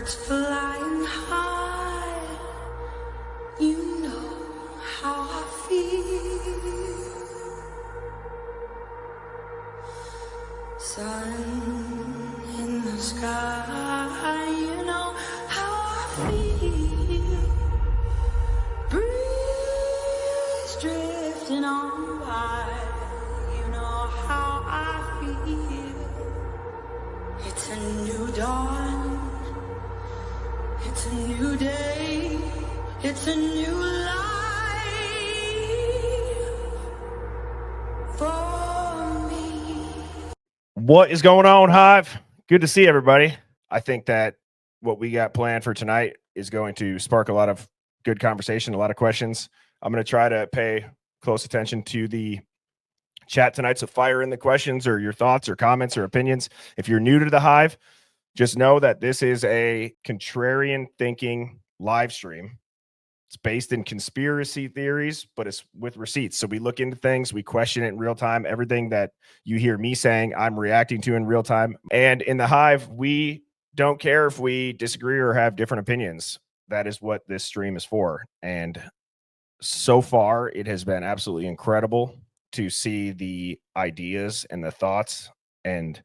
birds flying high, you know how I feel. Sun in the sky, you know how I feel. Breeze drifting on by, you know how I feel. It's a new dawn, it's a new day, it's a new life for me. What is going on, Hive? Good to see everybody. I think that what we got planned for tonight is going to spark a lot of good conversation, a lot of questions. I'm going to try to pay close attention to the chat tonight, so fire in the questions or your thoughts or comments or opinions. If you're new to the Hive, just know that this is a contrarian thinking live stream. It's based in conspiracy theories, but it's with receipts. So we look into things, we question it in real time. Everything that you hear me saying, I'm reacting to in real time. And in the Hive, we don't care if we disagree or have different opinions. That is what this stream is for. And so far, it has been absolutely incredible to see the ideas and the thoughts and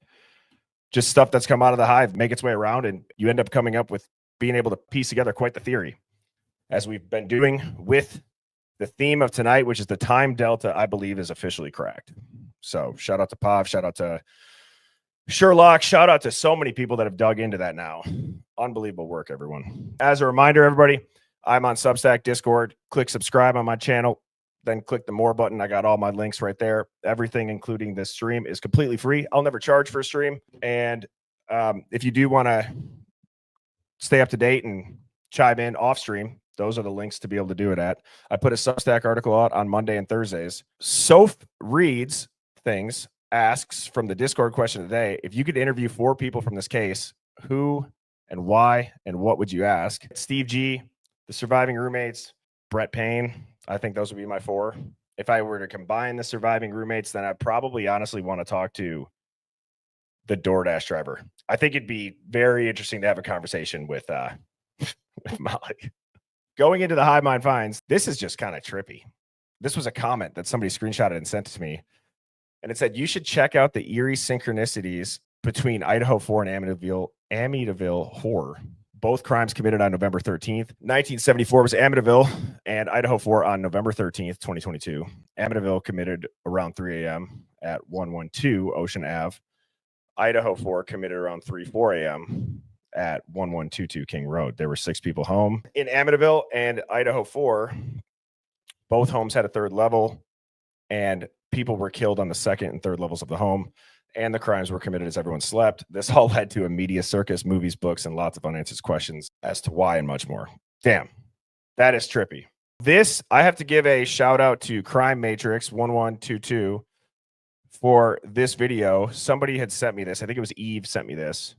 just stuff that's come out of the Hive make its way around, and you end up coming up with being able to piece together quite the theory, as we've been doing with the theme of tonight, which is the time delta, I believe, is officially cracked. So shout out to Pav, shout out to Sherlock, shout out to so many people that have dug into that now. Unbelievable work, everyone. As a reminder, everybody, I'm on Substack, Discord. Click subscribe on my channel, then click the more button. I got all my links right there. Everything, including this stream, is completely free. I'll never charge for a stream. And if you do want to stay up to date and chime in off stream, those are the links to be able to do it at. I put a Substack article out on Monday and Thursdays. Soph reads things, asks from the Discord question of the day, if you could interview 4 people from this case, who and why and what would you ask? Steve G, the surviving roommates, Brett Payne. I think those would be my 4. If I were to combine the surviving roommates, then I'd probably honestly want to talk to the DoorDash driver. I think it'd be very interesting to have a conversation with Molly. Going into the Hive Mind finds, this is just kind of trippy. This was a comment that somebody screenshotted and sent to me. And it said, you should check out the eerie synchronicities between Idaho 4 and Amityville horror. Both crimes committed on November 13th. 1974 was Amityville, and Idaho 4 on November 13th, 2022. Amityville committed around 3 a.m. at 112 Ocean Ave. Idaho 4 committed around 4 a.m. at 1122 King Road. There were 6 people home. In Amityville and Idaho 4, both homes had a 3rd level, and people were killed on the 2nd and 3rd levels of the home, and the crimes were committed as everyone slept. This all led to a media circus, movies, books, and lots of unanswered questions as to why and much more. Damn, that is trippy. This, I have to give a shout out to Crime Matrix 1122 for this video. Somebody had sent me this. I think it was Eve sent me this.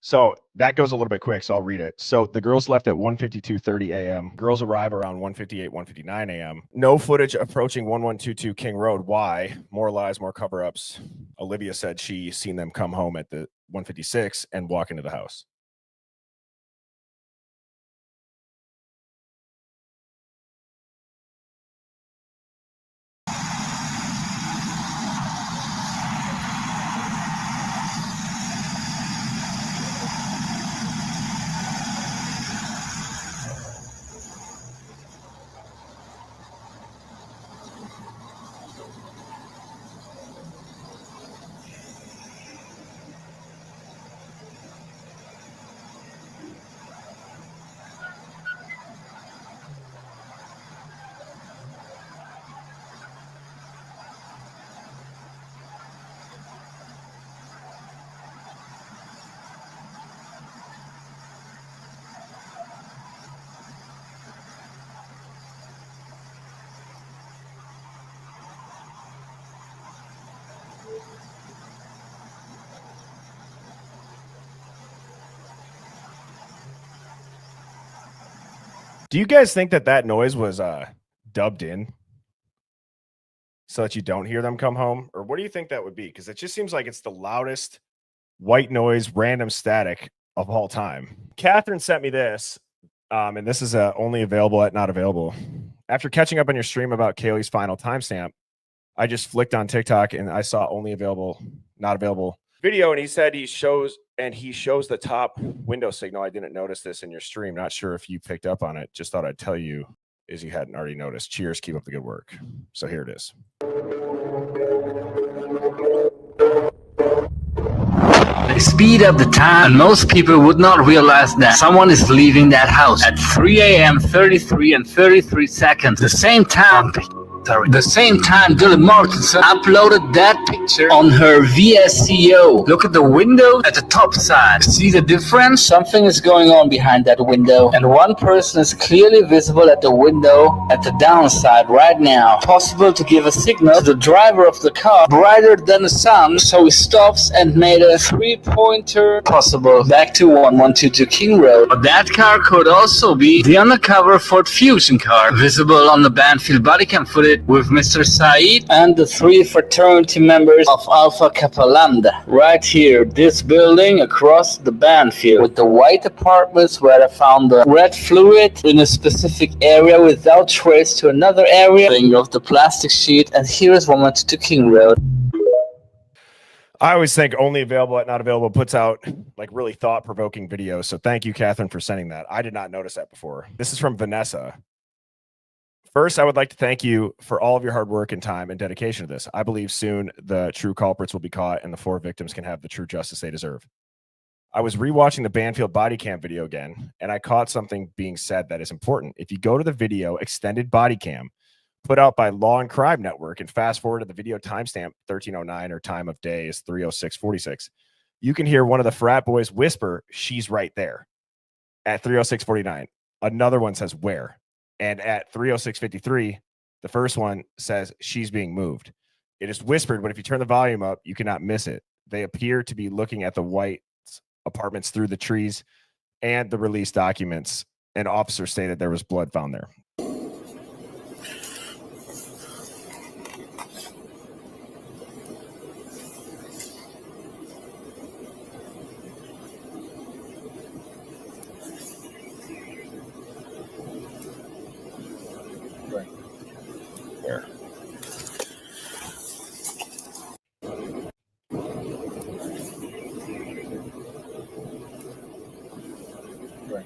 So that goes a little bit quick, so I'll read it. So the girls left at 1:52:30 a.m. Girls arrive around 1:58, 1:59 a.m. No footage approaching 1122 King Road. Why? More lies, more cover-ups. Olivia said she seen them come home at the 1:56 and walk into the house. Do you guys think that noise was dubbed in so that you don't hear them come home? Or what do you think that would be? Because it just seems like it's the loudest white noise, random static of all time. Catherine sent me this, and this is only available at not available. After catching up on your stream about Kaylee's final timestamp, I just flicked on TikTok and I saw only available, not available video. And he said he shows the top window signal. I didn't notice this in your stream. Not sure if you picked up on it. Just thought I'd tell you as you hadn't already noticed. Cheers. Keep up the good work. So here it is. They speed up the time, and most people would not realize that someone is leaving that house at 3 a.m. 33 and 33 seconds. The same time Dylan Martinson uploaded that picture on her VSCO. Look at the window at the top side. See the difference? Something is going on behind that window, and one person is clearly visible at the window at the downside right now. Possible to give a signal to the driver of the car brighter than the sun, so he stops and made a three-pointer possible back to 1122 King Road. But that car could also be the undercover Ford Fusion car, visible on the Banfield bodycam footage with Mr. Saeed and the three fraternity members of Alpha Kappa Lambda. Right here, this building across the Banfield, with the white apartments where I found the red fluid in a specific area without trace to another area of the plastic sheet, and here is 112 King Road. I always think only available at not available puts out like really thought-provoking videos. So thank you, Catherine, for sending that. I did not notice that before. This is from Vanessa. First, I would like to thank you for all of your hard work and time and dedication to this. I believe soon the true culprits will be caught and the 4 victims can have the true justice they deserve. I was rewatching the Banfield body cam video again, and I caught something being said that is important. If you go to the video extended body cam put out by Law and Crime Network and fast forward to the video timestamp 1309 or time of day is 306:46, you can hear one of the frat boys whisper, "She's right there," at 306:49. Another one says, "Where?" And at 306:53, the first one says, "She's being moved." It is whispered, but if you turn the volume up, you cannot miss it. They appear to be looking at the white apartments through the trees and the release documents. An officer stated there was blood found there. Where? Right.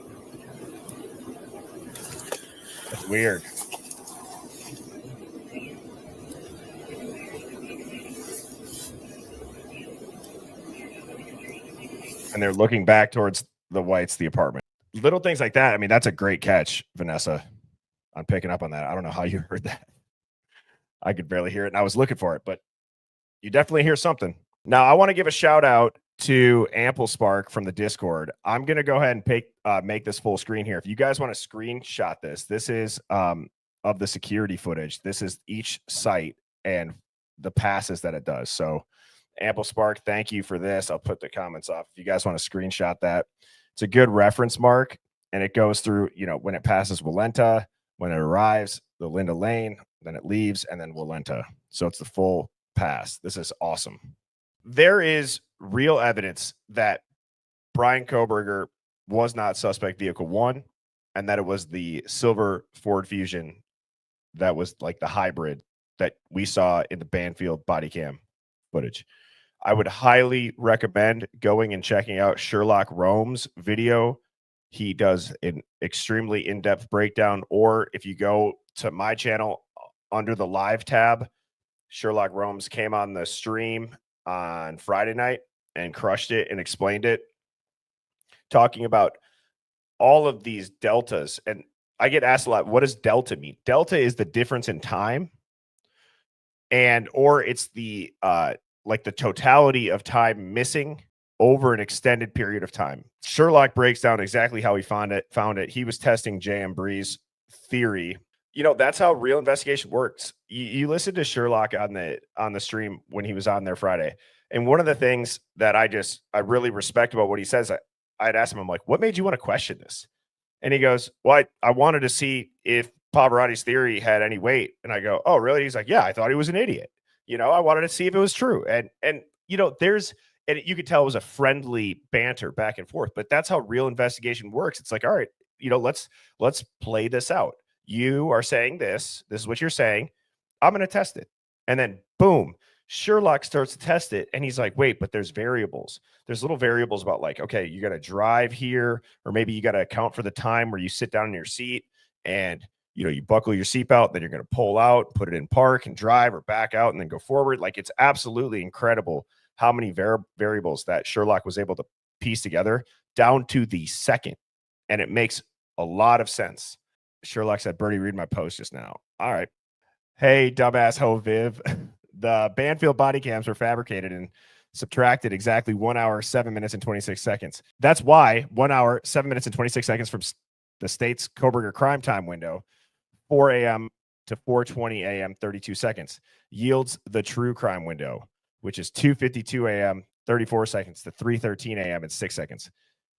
That's weird. And they're looking back towards the whites, the apartment. Little things like that. I mean, that's a great catch, Vanessa. I'm picking up on that. I don't know how you heard that. I could barely hear it, and I was looking for it, but you definitely hear something. Now, I want to give a shout out to Ample Spark from the Discord. I'm going to go ahead and make this full screen here. If you guys want to screenshot this is of the security footage. This is each site and the passes that it does. So Ample Spark, thank you for this. I'll put the comments off if you guys want to screenshot that. It's a good reference mark, and it goes through, when it passes Walenta, when it arrives, the Linda Lane, then it leaves, and then Walenta. So it's the full pass. This is awesome. There is real evidence that Brian Koberger was not suspect vehicle 1, and that it was the silver Ford Fusion that was like the hybrid that we saw in the Banfield body cam footage. I would highly recommend going and checking out Sherlock Rome's video. He does an extremely in-depth breakdown, or if you go to my channel under the live tab, Sherlock Rome's came on the stream on Friday night and crushed it and explained it, talking about all of these deltas. And I get asked a lot, what does delta mean? Delta is the difference in time, or it's the like the totality of time missing over an extended period of time. Sherlock breaks down exactly how he found it. He was testing J.M. Bree's theory. That's how real investigation works. You listen to Sherlock on the stream when he was on there Friday. And one of the things that I really respect about what he says, I'd ask him, I'm like, what made you want to question this? And he goes, well, I wanted to see if Pavarotti's theory had any weight. And I go, oh, really? He's like, yeah, I thought he was an idiot. I wanted to see if it was true. And you could tell it was a friendly banter back and forth, but that's how real investigation works. It's like, all right, let's play this out. You are saying this is what you're saying. I'm going to test it. And then boom, Sherlock starts to test it. And he's like, wait, but there's variables. There's little variables about like, okay, you got to drive here, or maybe you got to account for the time where you sit down in your seat and, you buckle your seatbelt, then you're going to pull out, put it in park and drive or back out and then go forward. Like, it's absolutely incredible how many variables that Sherlock was able to piece together down to the second. And it makes a lot of sense. Sherlock said, Bertie, read my post just now. All right. Hey, dumbass ho Viv. The Banfield body cams were fabricated and subtracted exactly 1 hour, 7 minutes, and 26 seconds. That's why 1 hour, 7 minutes, and 26 seconds from the state's Koberger crime time window, 4 a.m. to 4:20 a.m., 32 seconds, yields the true crime window, which is 2:52 a.m., 34 seconds to 3:13 a.m. and 6 seconds.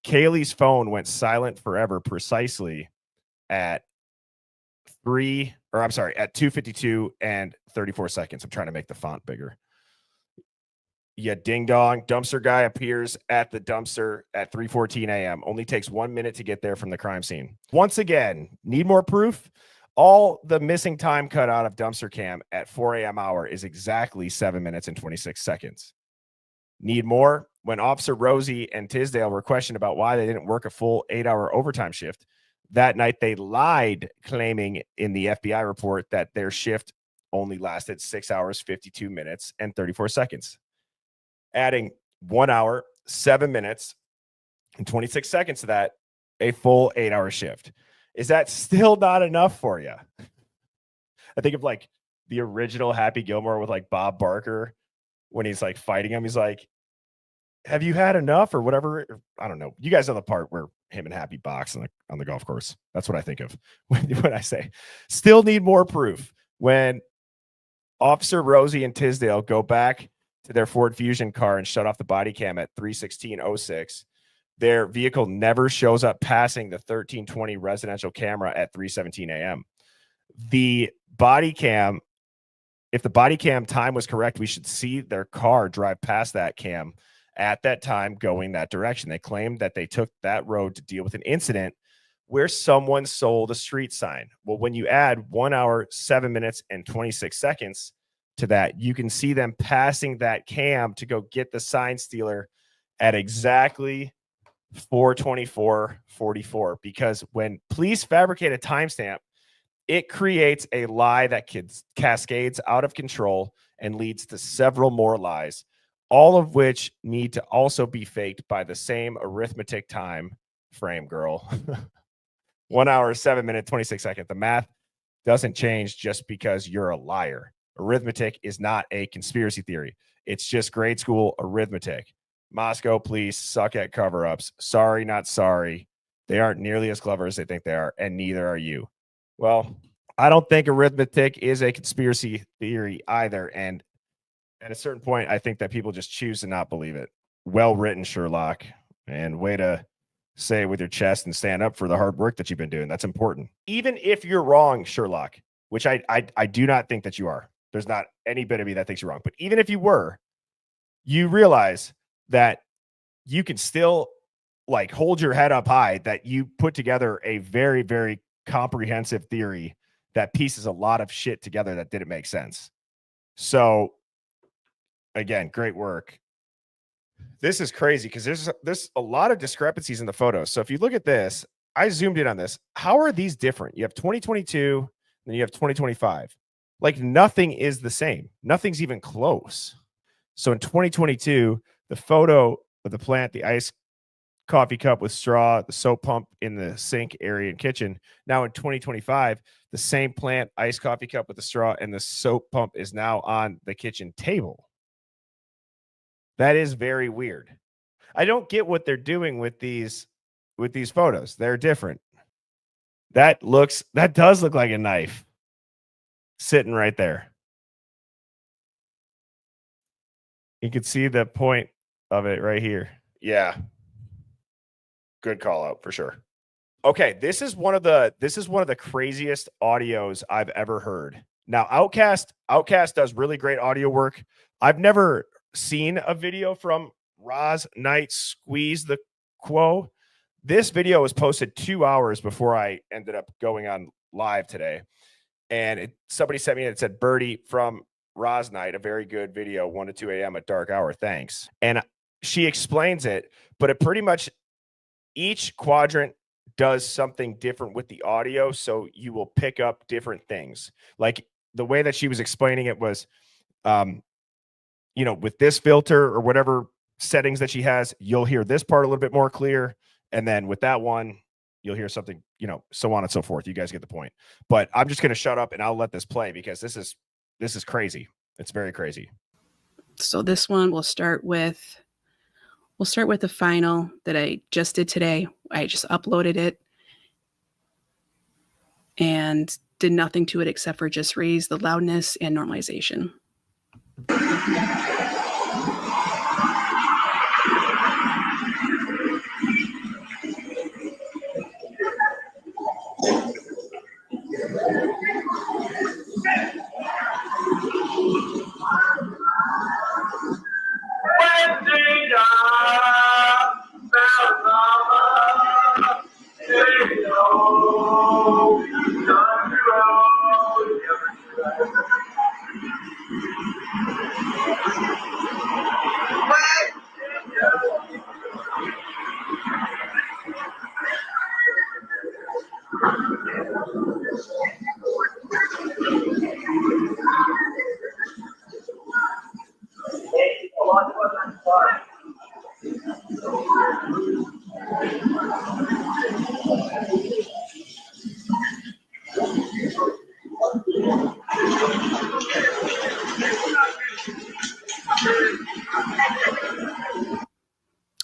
Kaylee's phone went silent forever precisely at 2:52 and 34 seconds. I'm trying to make the font bigger. Yeah, ding dong. Dumpster guy appears at the dumpster at 3:14 a.m. Only takes 1 minute to get there from the crime scene. Once again, need more proof? All the missing time cut out of dumpster cam at 4 a.m. hour is exactly 7 minutes and 26 seconds. Need more? When Officer Rosie and Tisdale were questioned about why they didn't work a full 8-hour overtime shift, that night they lied, claiming in the FBI report that their shift only lasted 6 hours, 52 minutes, and 34 seconds. Adding 1 hour, 7 minutes, and 26 seconds to that, a full 8-hour shift. Is that still not enough for you? I think of like the original Happy Gilmore with like Bob Barker when he's like fighting him. He's like, have you had enough or whatever? I don't know. You guys know the part where him and Happy box on the golf course. That's what I think of when I say still need more proof. When Officer Rosie and Tisdale go back to their Ford Fusion car and shut off the body cam at 3:16:06, their vehicle never shows up passing the 1320 residential camera at 3:17 a.m. The body cam, if the body cam time was correct, we should see their car drive past that cam at that time going that direction. They claimed that they took that road to deal with an incident where someone sold a street sign. Well, when you add 1 hour, 7 minutes, and 26 seconds to that, you can see them passing that cam to go get the sign stealer at exactly 4:24:44, because when police fabricate a timestamp, it creates a lie that cascades out of control and leads to several more lies, all of which need to also be faked by the same arithmetic time frame, girl. 1 hour, 7 minutes, 26 seconds. The math doesn't change just because you're a liar. Arithmetic is not a conspiracy theory. It's just grade school arithmetic. Moscow police suck at cover-ups. Sorry, not sorry. They aren't nearly as clever as they think they are, and neither are you. Well, I don't think arithmetic is a conspiracy theory either. And at a certain point, I think that people just choose to not believe it. Well written, Sherlock. And way to say it with your chest and stand up for the hard work that you've been doing. That's important. Even if you're wrong, Sherlock, which I do not think that you are. There's not any bit of me that thinks you're wrong. But even if you were, you realize that you can still like hold your head up high, that you put together a very, very comprehensive theory that pieces a lot of shit together that didn't make sense. So again, great work. This is crazy because there's a lot of discrepancies in the photos. So if you look at this, I zoomed in on this. How are these different? You have 2022, then you have 2025. Like nothing is the same. Nothing's even close. So in 2022, the photo of the plant, the ice coffee cup with straw, the soap pump in the sink area and kitchen. Now in 2025, the same plant, ice coffee cup with the straw, and the soap pump is now on the kitchen table. That is very weird. I don't get what they're doing with these photos. They're different. That does look like a knife sitting right there. You can see the point of it right here. Yeah. Good call out for sure. Okay, this is one of the craziest audios I've ever heard. Now, Outcast does really great audio work. I've never seen a video from Roz Knight Squeeze the Quo. This video was posted 2 hours before I ended up going on live today. And somebody sent me and it said, Birdie from Roz Knight, a very good video, 1 to 2 a.m. at dark hour. Thanks. And she explains it, but it pretty much each quadrant does something different with the audio. So you will pick up different things. Like the way that she was explaining it was, with this filter or whatever settings that she has, you'll hear this part a little bit more clear. And then with that one, you'll hear something, so on and so forth. You guys get the point. But I'm just going to shut up and I'll let this play because this is crazy. It's very crazy. So this one we'll start with the final that I just did today. I just uploaded it and did nothing to it except for just raise the loudness and normalization.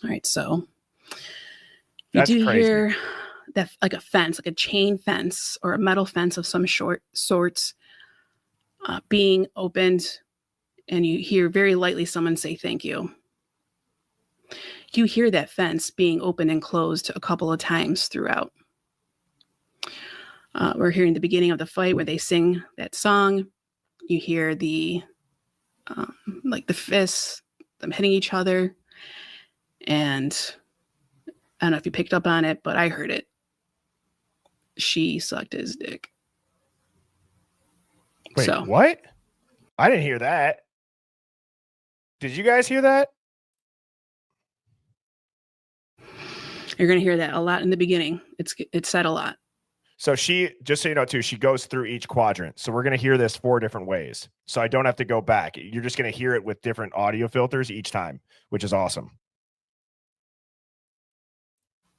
All right, so you do hear that like a fence, like a chain fence or a metal fence of some sorts being opened, and you hear very lightly someone say thank you. You hear that fence being opened and closed a couple of times throughout. We're hearing the beginning of the fight where they sing that song. You hear the fists, them hitting each other. And I don't know if you picked up on it, but I heard it. She sucked his dick. Wait, what? I didn't hear that. Did you guys hear that? You're going to hear that a lot in the beginning. It's said a lot. So she, just so you know too, she goes through each quadrant. So we're going to hear this 4 different ways. So I don't have to go back. You're just going to hear it with different audio filters each time, which is awesome.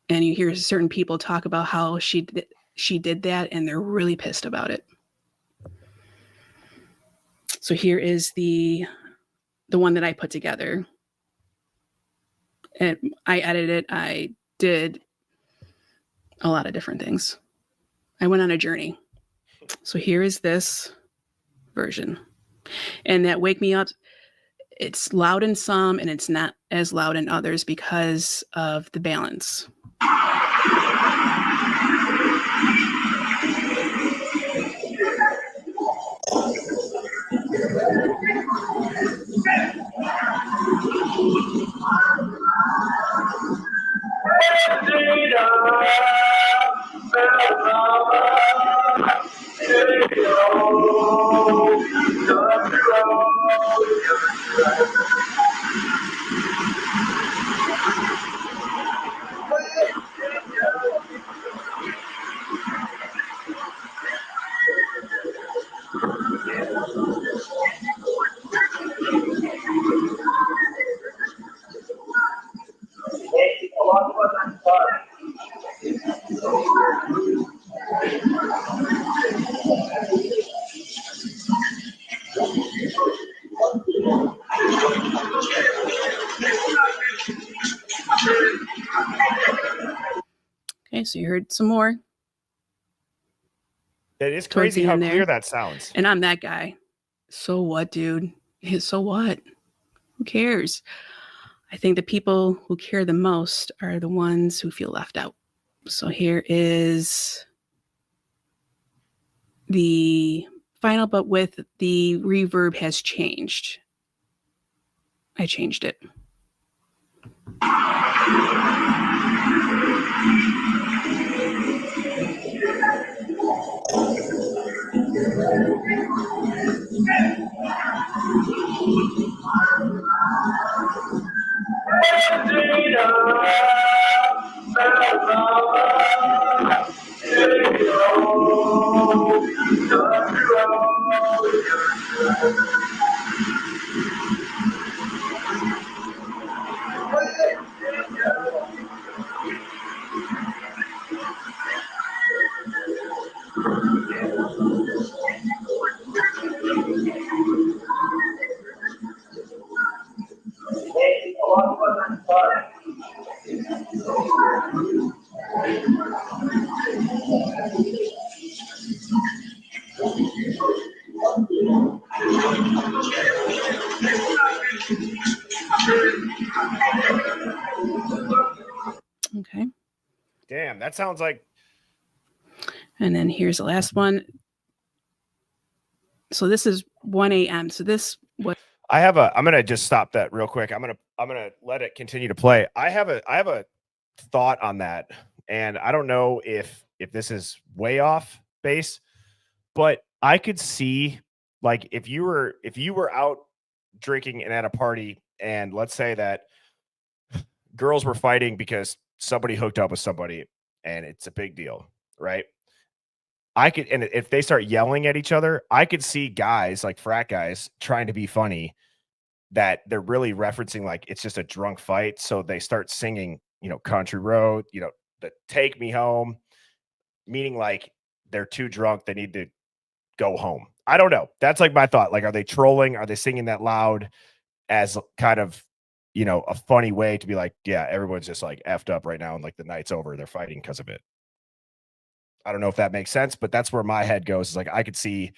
And you hear certain people talk about how she did that, and they're really pissed about it. So here is the one that I put together. And I edited it. I did a lot of different things. I went on a journey. So here is this version. And that Wake Me Up, it's loud in some and it's not as loud in others because of the balance. Okay, so you heard some more. It is crazy how clear that sounds. And I'm that guy. So what, dude? So what? Who cares? I think the people who care the most are the ones who feel left out. So here is the final, but with the reverb has changed. I changed it. Okay. Damn, that sounds like. And then here's the last one. So this is 1 a.m. So this was. I'm gonna just stop that real quick. I'm gonna let it continue to play. I have a thought on that, and I don't know if this is way off base, but I could see, like, if you were out drinking and at a party, and let's say that girls were fighting because somebody hooked up with somebody, and it's a big deal, right? And if they start yelling at each other, I could see guys, like frat guys, trying to be funny, that they're really referencing like it's just a drunk fight. So they start singing, Country Road, the Take Me Home, meaning like they're too drunk, they need to go home. I don't know. That's like my thought. Like, are they trolling? Are they singing that loud as kind of, a funny way to be like, yeah, everyone's just like effed up right now and like the night's over. They're fighting because of it. I don't know if that makes sense, but that's where my head goes. Is like I could see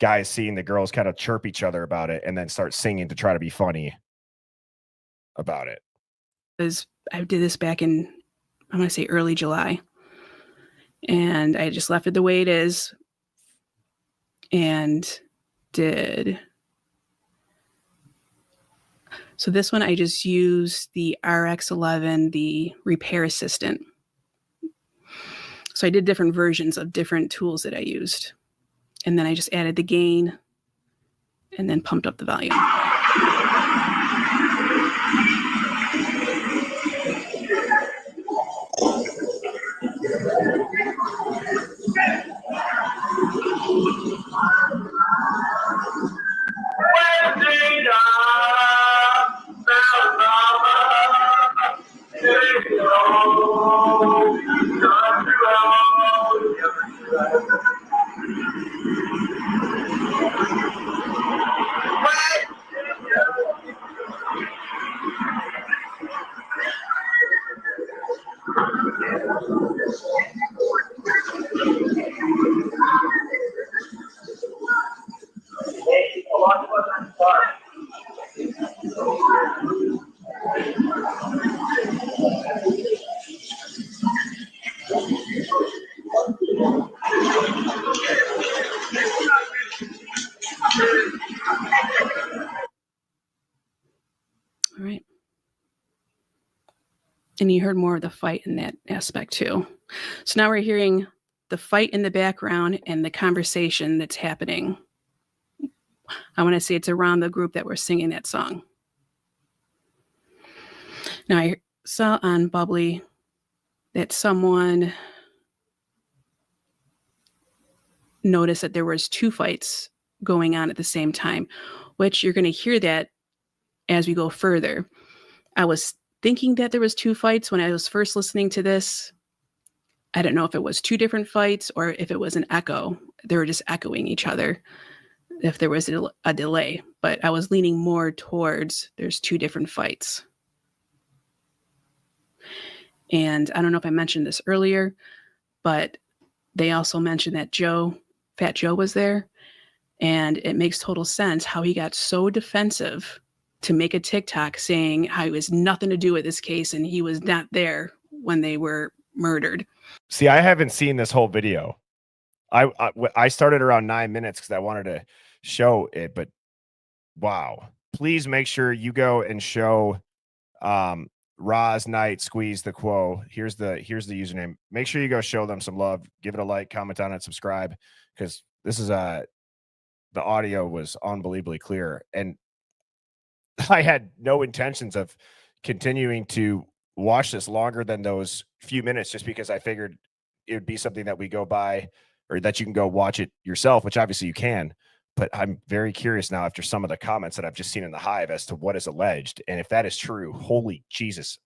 guys seeing the girls kind of chirp each other about it and then start singing to try to be funny about it. I did this back in, I'm going to say early July. And I just left it the way it is and did. So this one, I just used the RX11, the repair assistant. So I did different versions of different tools that I used. And then I just added the gain and then pumped up the volume. All right. And you heard more of the fight in that aspect too. So now we're hearing the fight in the background and the conversation that's happening. I want to say it's around the group that we're singing that song. Now I saw on Bubbly that someone noticed that there was 2 fights going on at the same time, which you're going to hear that as we go further. I was thinking that there was 2 fights when I was first listening to this. I don't know if it was 2 different fights or if it was an echo. They were just echoing each other if there was a delay, but I was leaning more towards there's 2 different fights. And I don't know if I mentioned this earlier, but they also mentioned that Fat Joe was there, and it makes total sense how he got so defensive to make a TikTok saying how it was nothing to do with this case and he was not there when they were murdered. See, I haven't seen this whole video. I started around 9 minutes because I wanted to show it, but wow. Please make sure you go and show Roz Knight Squeeze the Quo. Here's the username. Make sure you go show them some love. Give it a like, comment on it, subscribe, because this is the audio was unbelievably clear, and I had no intentions of continuing to watch this longer than those few minutes, just because I figured it would be something that we go by, or that you can go watch it yourself, which obviously you can. But I'm very curious now, after some of the comments that I've just seen in the Hive, as to what is alleged. And if that is true, holy Jesus,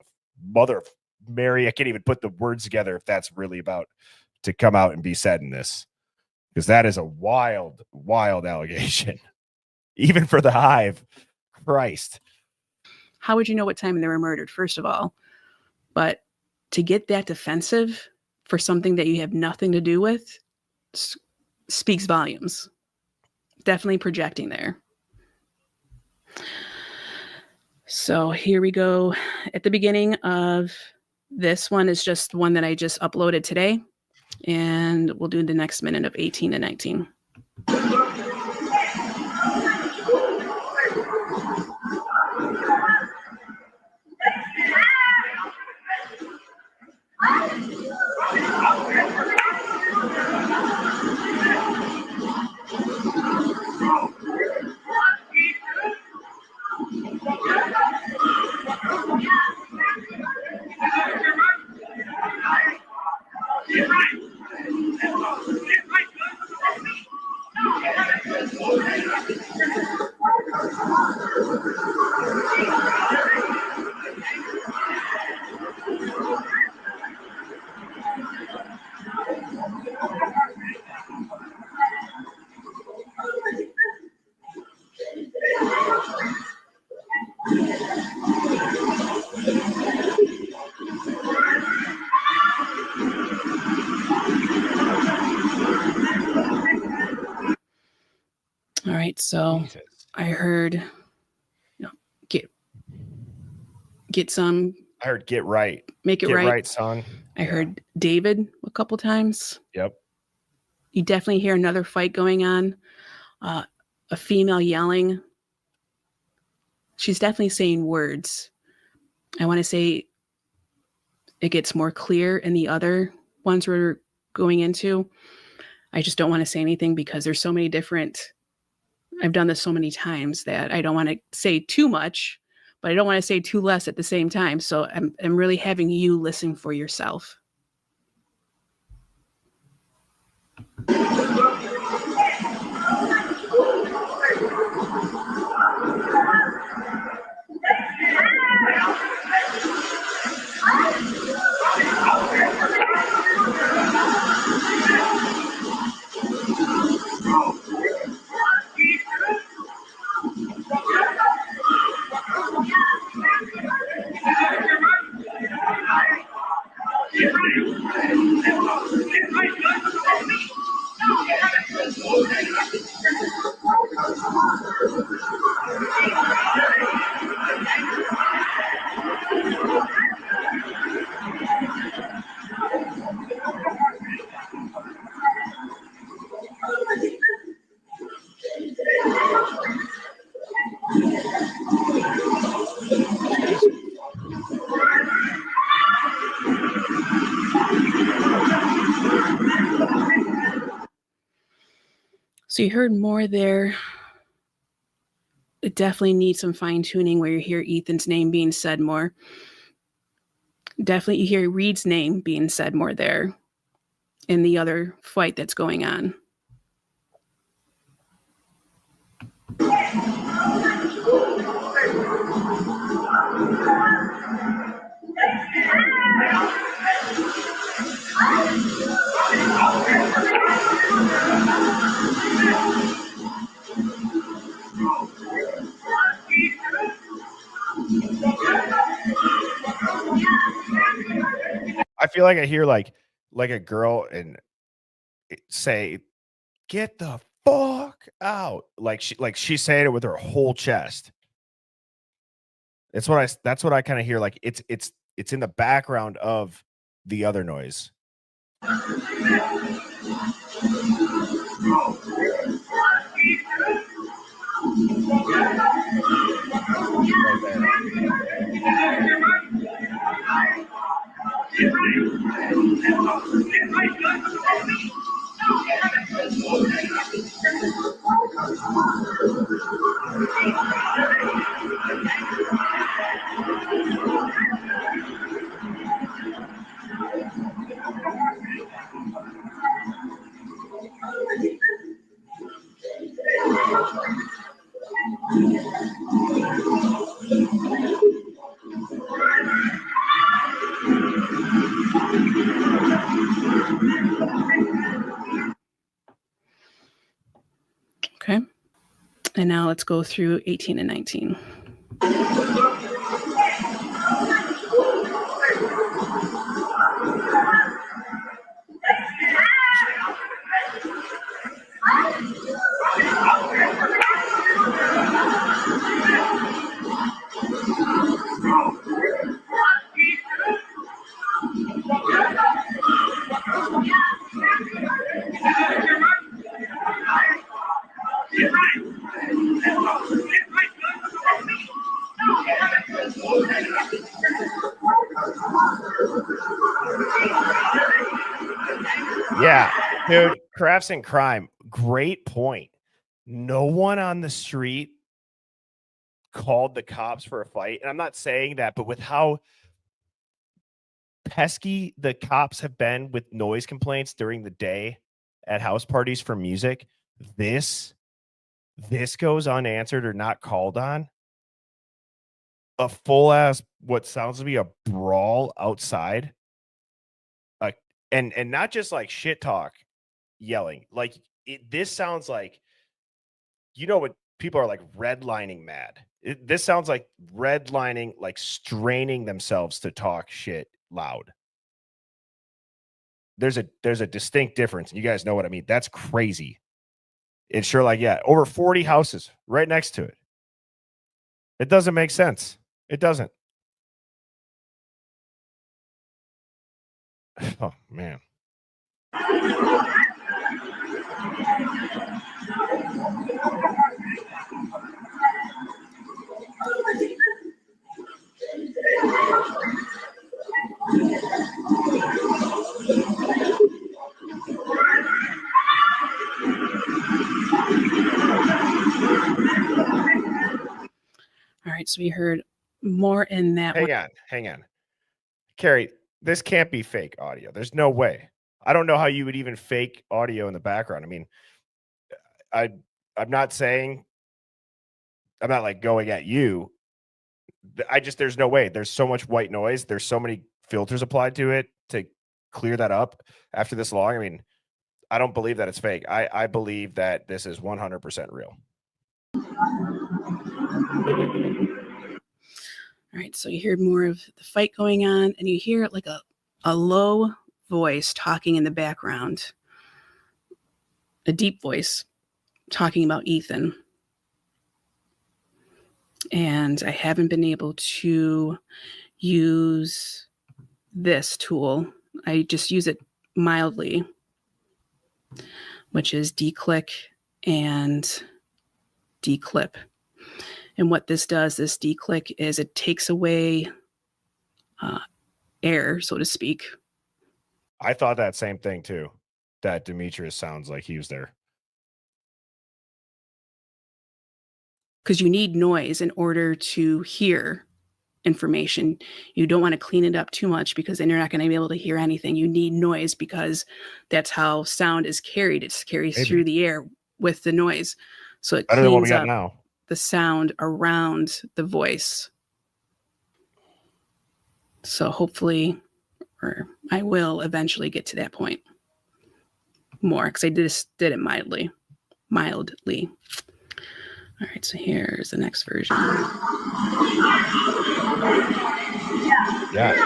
Mother of Mary, I can't even put the words together if that's really about to come out and be said in this, because that is a wild, wild allegation, even for the Hive. Christ. How would you know what time they were murdered, first of all? But to get that defensive for something that you have nothing to do with speaks volumes. Definitely projecting there. So here we go. At the beginning of this one is just one that I just uploaded today. And we'll do the next minute of 18 to 19. All right, so Jesus. I heard get some. I heard get right. Make it get right, son. I heard David a couple times. Yep. You definitely hear another fight going on. A female yelling. She's definitely saying words. I want to say it gets more clear in the other ones we're going into. I just don't want to say anything because there's so many different. I've done this so many times that I don't want to say too much, but I don't want to say too less at the same time. So I'm really having you listen for yourself. So you heard more there. It definitely needs some fine tuning where you hear Ethan's name being said more. Definitely you hear Reed's name being said more there in the other fight that's going on. I feel like I hear like a girl and say, "Get the fuck out!" Like she's saying it with her whole chest. That's what I kind of hear. Like it's in the background of the other noise. Okay. And now let's go through 18 and 19. Yeah, dude, crafts and crime. Great point. No one on the street called the cops for a fight. And I'm not saying that, but with how pesky the cops have been with noise complaints during the day at house parties for music, this goes unanswered or not called on. A full ass, what sounds to be a brawl outside. And not just like shit talk yelling. Like this sounds like, you know what people are like, redlining mad. This sounds like redlining, like straining themselves to talk shit loud. There's a distinct difference. And you guys know what I mean. That's crazy. It's sure like, yeah, over 40 houses right next to it. It doesn't make sense. It doesn't. Oh, man. All right, so we heard more in that. Hang on. Carrie, this can't be fake audio. There's no way. I don't know how you would even fake audio in the background. I mean, I'm not saying, I'm not like going at you. There's no way. There's so much white noise. There's so many filters applied to it to clear that up after this long. I mean, I don't believe that it's fake. I believe that this is 100% real. All right, so you hear more of the fight going on, and you hear like a low voice talking in the background, a deep voice talking about Ethan. And I haven't been able to use this tool. I just use it mildly, which is declick and declip. And what this does, this declick, is it takes away air, so to speak. I thought that same thing too, that Demetrius sounds like he was there. Because you need noise in order to hear information. You don't want to clean it up too much, because then you're not going to be able to hear anything. You need noise because that's how sound is carried. It carries through the air with the noise. So it cleans up now the sound around the voice. So hopefully, or I will eventually get to that point more, because I just did it mildly. All right, so here's the next version. Yeah.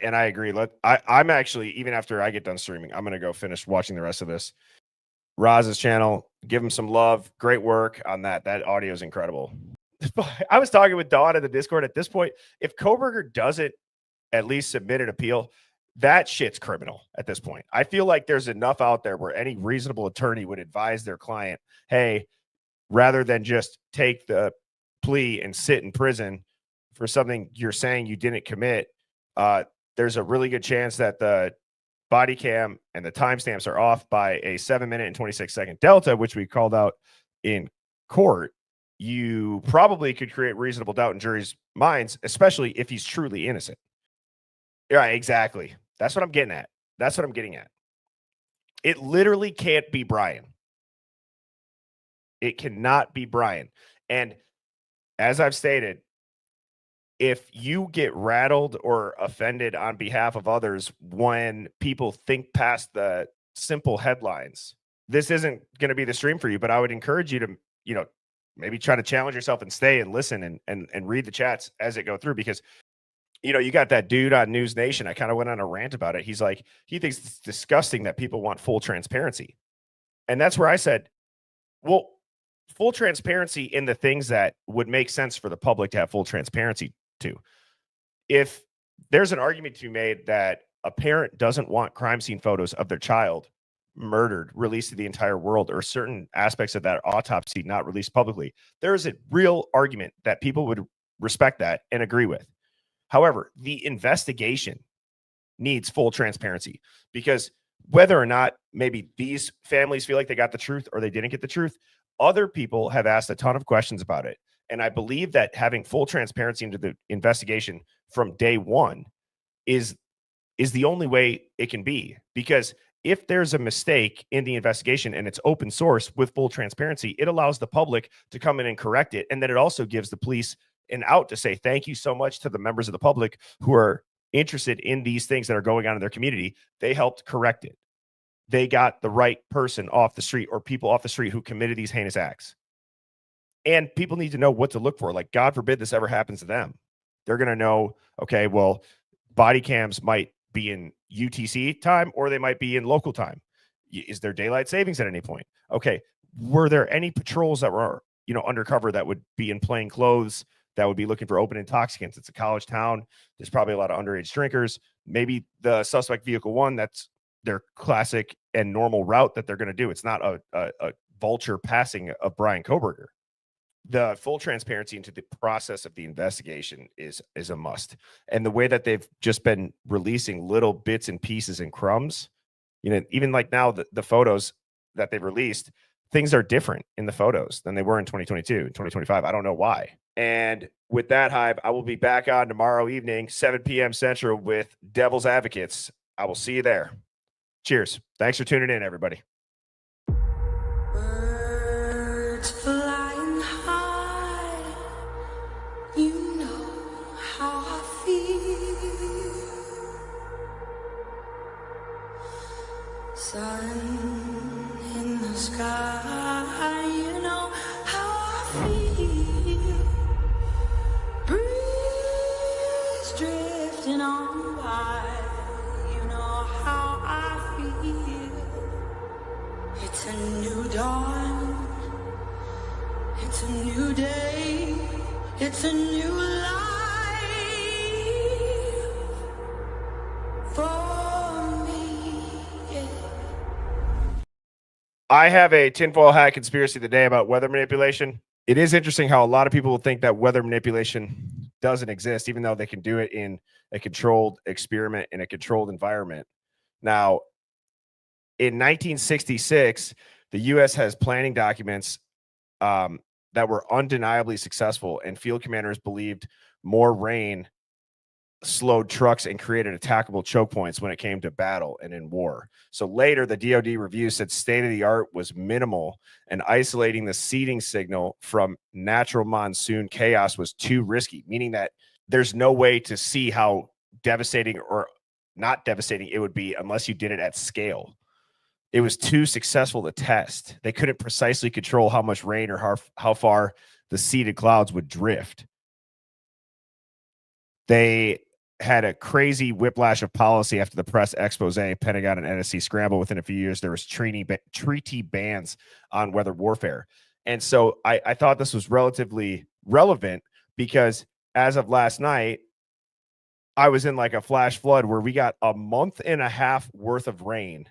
And I agree. I'm actually, even after I get done streaming, I'm going to go finish watching the rest of this. Roz's channel, give him some love. Great work on that. That audio is incredible. I was talking with Dawn in the Discord. At this point, if Koberger doesn't at least submit an appeal, that shit's criminal at this point. I feel like there's enough out there where any reasonable attorney would advise their client, hey, rather than just take the plea and sit in prison for something you're saying you didn't commit, there's a really good chance that the body cam and the timestamps are off by a 7-minute and 26-second delta, which we called out in court. You probably could create reasonable doubt in jury's minds, especially if he's truly innocent. Yeah, exactly. That's what I'm getting at. That's what I'm getting at. It literally can't be Brian. It cannot be Brian. And as I've stated, if you get rattled or offended on behalf of others when people think past the simple headlines, this isn't going to be the stream for you. But I would encourage you to, maybe try to challenge yourself and stay and listen and read the chats as it go through, because you got that dude on News Nation. I kind of went on a rant about it. He's like, he thinks it's disgusting that people want full transparency. And that's where I said, well, full transparency in the things that would make sense for the public to have full transparency to. If there's an argument to be made that a parent doesn't want crime scene photos of their child murdered released to the entire world, or certain aspects of that autopsy not released publicly, there is a real argument that people would respect that and agree with. However, the investigation needs full transparency, because whether or not maybe these families feel like they got the truth or they didn't get the truth, other people have asked a ton of questions about it. And I believe that having full transparency into the investigation from day one is the only way it can be. Because if there's a mistake in the investigation and it's open source with full transparency, it allows the public to come in and correct it. And then it also gives the police an out to say, thank you so much to the members of the public who are interested in these things that are going on in their community. They helped correct it. They got the right person off the street, or people off the street who committed these heinous acts. And people need to know what to look for. Like, God forbid this ever happens to them. They're going to know, okay, well, body cams might be in UTC time, or they might be in local time. Is there daylight savings at any point? Okay, were there any patrols that were, undercover that would be in plain clothes that would be looking for open intoxicants? It's a college town. There's probably a lot of underage drinkers. Maybe the suspect vehicle one, that's their classic and normal route that they're going to do. It's not a vulture passing of Brian Koberger. The full transparency into the process of the investigation is a must. And the way that they've just been releasing little bits and pieces and crumbs, even like now the photos that they've released, things are different in the photos than they were in 2022, 2025. I don't know why. And with that, Hive, I will be back on tomorrow evening, 7 p.m. Central, with Devil's Advocates. I will see you there. Cheers. Thanks for tuning in, everybody. Birds flying high, you know how I feel. Sun in the sky, you know how I feel. Breeze drifting on by, you know how I feel. It's a new dawn, it's a new day, it's a new life for me, yeah. I have a tinfoil hat conspiracy of the day about weather manipulation. It is interesting how a lot of people will think that weather manipulation doesn't exist, even though they can do it in a controlled experiment in a controlled environment. Now, in 1966, the U.S. has planning documents that were undeniably successful, and field commanders believed more rain slowed trucks and created attackable choke points when it came to battle and in war. So later, the DoD review said state-of-the-art was minimal, and isolating the seeding signal from natural monsoon chaos was too risky, meaning that there's no way to see how devastating or not devastating it would be unless you did it at scale. It was too successful to test. They couldn't precisely control how much rain or how far the seeded clouds would drift. They had a crazy whiplash of policy after the press expose, Pentagon and NSC scramble. Within a few years, there was treaty bans on weather warfare. And so I thought this was relatively relevant because as of last night, I was in like a flash flood where we got a month and a half worth of rain.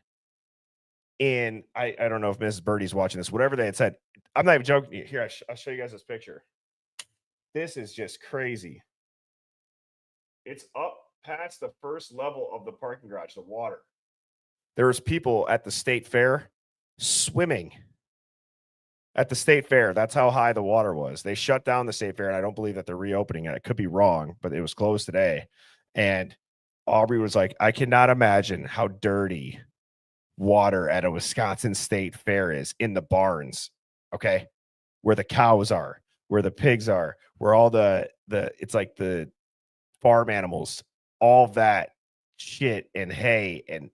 And I don't know if Mrs. Birdie's watching this, whatever they had said. I'm not even joking. Here, I'll show you guys this picture. This is just crazy. It's up past the first level of the parking garage, the water. There was people at the state fair swimming at the state fair. That's how high the water was. They shut down the state fair, and I don't believe that they're reopening it. I could be wrong, but it was closed today. And Aubrey was like, I cannot imagine how dirty water at a Wisconsin state fair is in the barns, okay? Where the cows are, where the pigs are, where all the it's like the farm animals, all that shit and hay and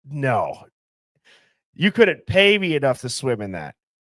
no. You couldn't pay me enough to swim in that.